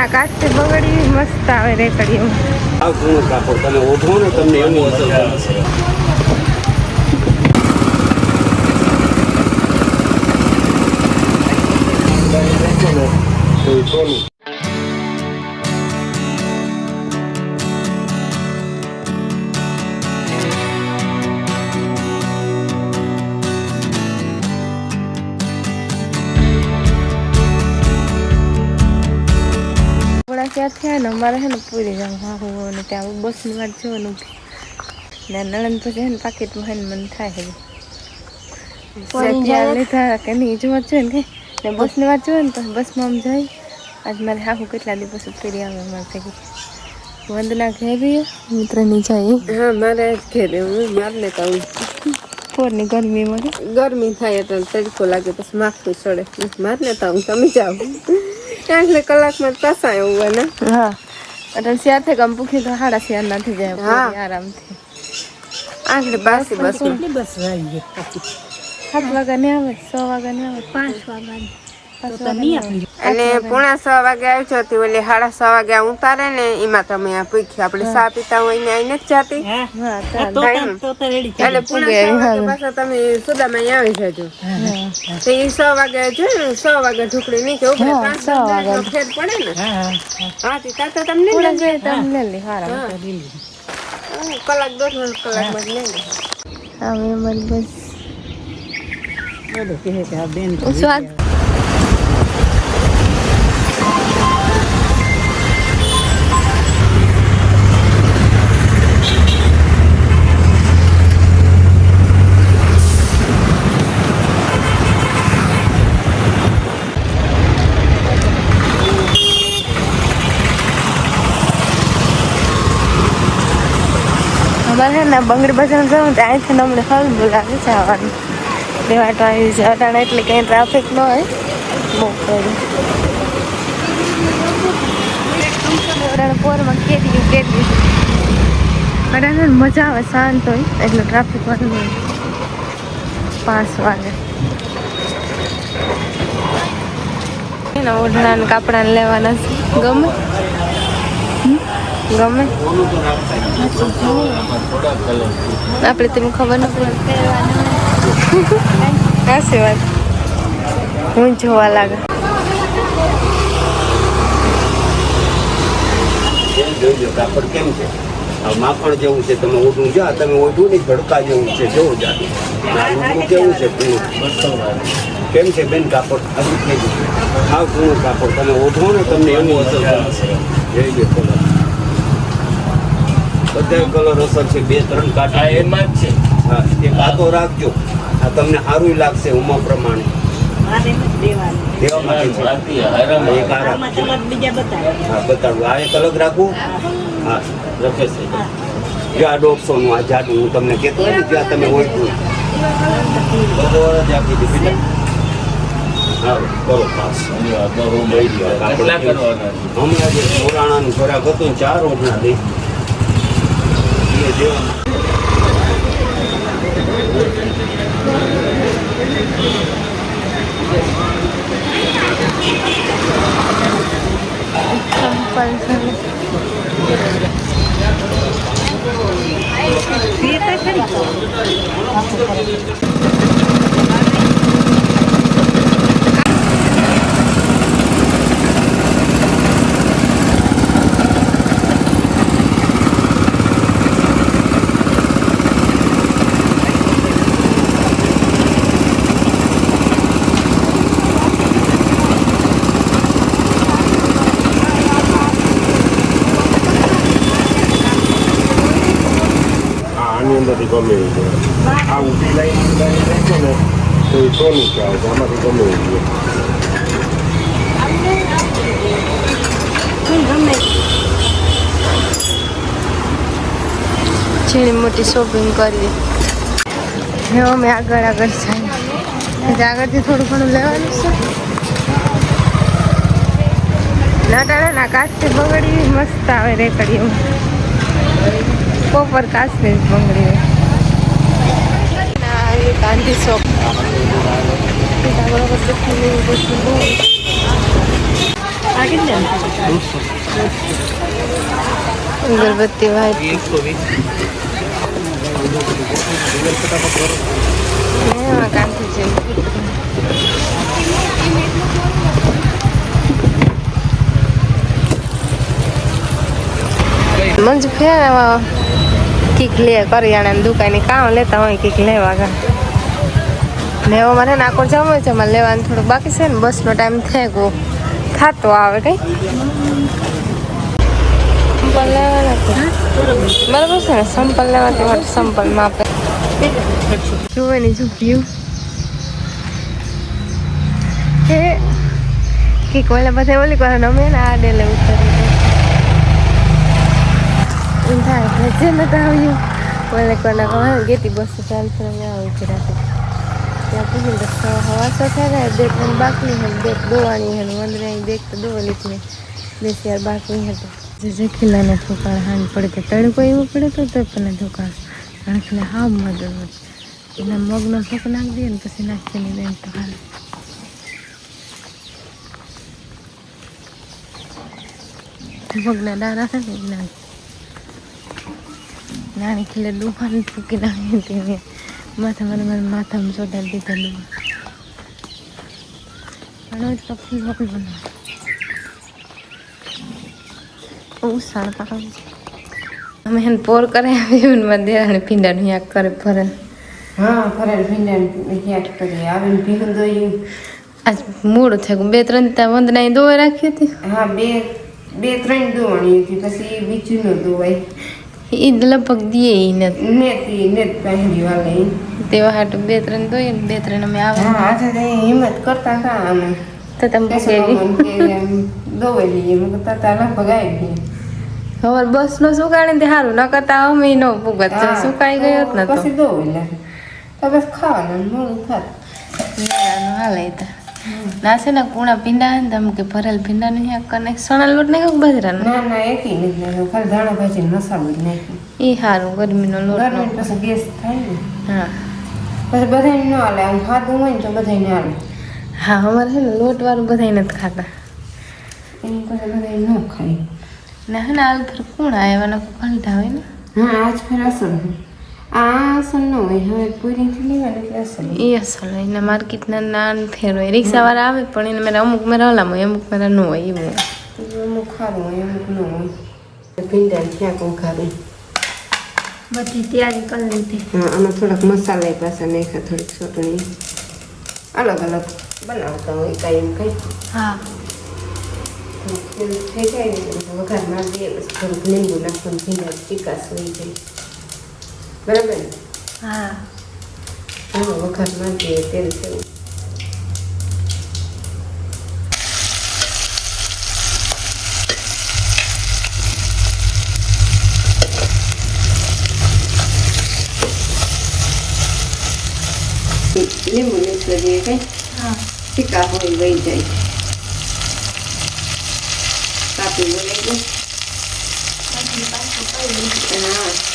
આકાશ થી બગડી મસ્ત આવે રેકડીઓ. આ પૂર્ણ કાપડ તમે ઓઢો ને તમને એની અસર થશે. ક્યાં થયા ને અમારે છે ને પૂરી જાવ હા ને ત્યાં બસની વાત જોવાનું ને નણંદ પછી છે ને પાકીટમાં છે ને મને થાય છે લીધા કે નહીં જોવા જોઈએ ને ને બસની વાત જોઈએ ને તો બસમાં આમ જાય આજ મારે હાહુ કેટલા દિવસ ફેરી આવે અમારે ભેગી વંદના ઘેરી મિત્રની જાય હા મારે જ ઘેરે હું મારને કહું પોરની ગરમી થાય એટલે તડકો લાગે પછી માથું ચડે મારને તો હું તમે જાઓ એટલે કલાકમાં પાછા એવું હોય ને હા એટલે શિયાર થઈ ગમ પૂછી તો સાડા શિયાર ના થઈ જાય આરામથી આખરે બાસી બસ આવી ગઈ 7 વાગ્યા ને આવે 6 વાગ્યા ને આવે 5 વાગ્યા અને 5:45 વાગે આવી જતી ઓલી 6:30 વાગે ઉતારે ને એમાં તમે આ પૂછી આપણે ચા પીતા હોય ને આઈને જ જાતી એટલે 5:45 પાછા તમે સુદામાં આવી જજો તો એ 6 વાગે છે ને 6 વાગે ઢુકડી નીચે ઉપર 5 વાગે ફેર પડે ને હા તે તાતા તમને તમને લે હારા કલાક 2 કલાકમાં જ લઈ અમે મારી બસ બેન સ્વાદ અમારે છે ને બંગડી બજાર જવું તો અહીંથી અમને હલ બોલાવે જવાનું દેવાટ આવી છે અટાણે એટલે કંઈ ટ્રાફિક ન હોય બહુ કરી પોરમાં કેરી અટાણે મજા આવે શાંત હોય એટલે ટ્રાફિક વાળું હોય 5 વાગે એના ઓઢણાને કાપડાને લેવાના ગમે ગમે આપણે તેનું ખબર ન પડે હાસી વાત હું જોવા લાગે કાપડ કેમ છે માખણ જેવું છે તમે ઓઢું જા તમે ઓઢું નહીં ધડકા જેવું છે જોવું જા કેવું છે કેમ છે બેન કાપડ હજુ થઈ ગયું આ પૂર્ણ કાપડ તમે ઓઢો ને તમને એની અસર થશે જોઈ લો કલર બધા કલર અસર છે 2-3 કાંટા એમાં જ છે હા એ કાતો રાખજો આ તમને સારું લાગશે ઉમા પ્રમાણે દેવા માટે એક આ બતાડું આ એક અલગ રાખું હા રખે છે જો આ 150 નું આ જાડું હું તમને કહેતો હોય ને જ્યાં તમે ઓળખું બધો જ આપી દીધી હા કરો પાસ હમણાં જે પુરાણાનું ખોરાક હતું 4 ઓઢણા દઈ ગમે આ ઊંચી લાઈન રાખો ને તો એ સોનું છે આમાંથી ગમે જેની મોટી શોપિંગ કરવી હવે અમે આગળ જઈએ આગળથી થોડું ઘણું લેવાનું છે નાટાળે ના કાચથી બગડી મસ્ત આવે રેકડીઓ કોપર કાચની બંગડી ગાંધી શોપ અગરબત્તી વાઈટ કાંથી છે મંજ ફેર કીક લે કરિયાણાની દુકાને કામ લેતા હોય કીક લેવા ગા ને હવે મારે નાકોર જવું છે મારે લેવાનું થોડુંક બાકી છે ને બસનો ટાઈમ થઈ ગયો થતો આવે કઈ સંપલ લેવાના બરાબર છે ને સંપલ લેવાથી માટે સંપલમાં આપે જોવે ને જો વ્યૂ હે કીક ઓલા બધા ઓલી કરે અમે ને આ ડેલે ઉતરી થાય જે નતા આવ્યું ઓલે કોના કહે ગેતી બસ ચાલશે અમે આવી છે રાતે ત્યાં પૂછીને તો હવાસો થાય ને બે ત્રણ બાકી હે બે દોવાની હે વંદરાઈ દેખ તો દો લીધી બે ચાર બાકી હતા જે ખીલાને ઠોકાળ હાંડ પડે કે તડકો એવું પડે તો પણ ઠોકાળ આંખને હાવ મદદ એના મગનો ઠોક નાખી દે ને પછી નાખીને બેન તો હાલ મગના દાણા થાય ને નાખી નાની ખીલે ડૂબાની ફૂકી નાખી હતી માથામાં માથામાં સોડાડી દીધા ડૂબા પણ પક્ષી વકલ બનાવ ઉસાણ પાકવું છે અમે એને પોર કરે આવ્યું ને દેરાને ભીંડાનું યાક કરે ફરેલ હા ફરેલ ભીંડાનું યાક કરી આવીને ભીંડું દોયું આજ મોડું થયું બે ત્રણ ત્યાં વંદનાએ દોવા રાખી હતી હા બે ત્રણ દોવાની હતી પછી બીજું ન દોવાય એ લગભગ દે નેત પહેરી વાલે તેવા હાટું બે ત્રણ દોઈએ ને બે ત્રણ અમે આવે હા આજે તો હિંમત કરતા હતા અમે તો તમે દોવાઈ લઈએ મેં કરતા લગભગ આવી ગઈ હવે બસ નો સુકાણી તે સારું ન કરતા અમે નો ભૂગત સુકાઈ ગયો જ નતો પછી દોવાઈ લે તો બસ ખાવાનું મોડું થાત હાલે ના છે ને કુણા ભીંડા ને તમે કે ભરેલ ભીંડાનું યાક કરીને સણા લોટ નાખ્યો કે બાજરાનો ના ના એકી નથી નાખ્યો ખાલી ધાણા ભાજી મસાલો જ નાખ્યો એ સારું ગરમીનો લોટ ગરમી પછી ગેસ થાય ને હા પછી બધાને ન હાલે આમ ખાધું હોય ને તો બધાને હાલે હા અમારે છે ને લોટ વાળું બધા નથી ખાતા એમ પછી બધા ન ખાય ના હે ને આ ફર કોણ આવ્યા પલટા હોય ને હા આજ ફેર અસલ આ અસલ ન હોય હવે પૂરીથી લેવાનું એટલે અસલ એ અસલ હોય ને માર્કેટના નાન ફેર હોય રિક્ષાવાળા આવે પણ એને મેરા અમુક મેરા ઓલામ હોય અમુક મેરા ન હોય એવું હોય અમુક ખારું હોય અમુક ન હોય ભીંડા ક્યાંક ખારું બધી તૈયારી કરી લીધી હા આમાં થોડાક મસાલા પાછા નાખ્યા થોડીક ચટણી અલગ અલગ બનાવતા હોય કાંઈ એમ કંઈ હા થઈ જાય ને વઘાર મારી દઈએ પછી થોડુંક લીંબુ નાખવાનું ભીંડા ચીકાશ હોય જાય બરાબર ને હા હા વઘાર મારી દઈએ તેલ જેવું લીંબુ નીચવા દઈએ કંઈ હા ચીકા હોય વહી જાય કાપી બોલાઈ ગયું હા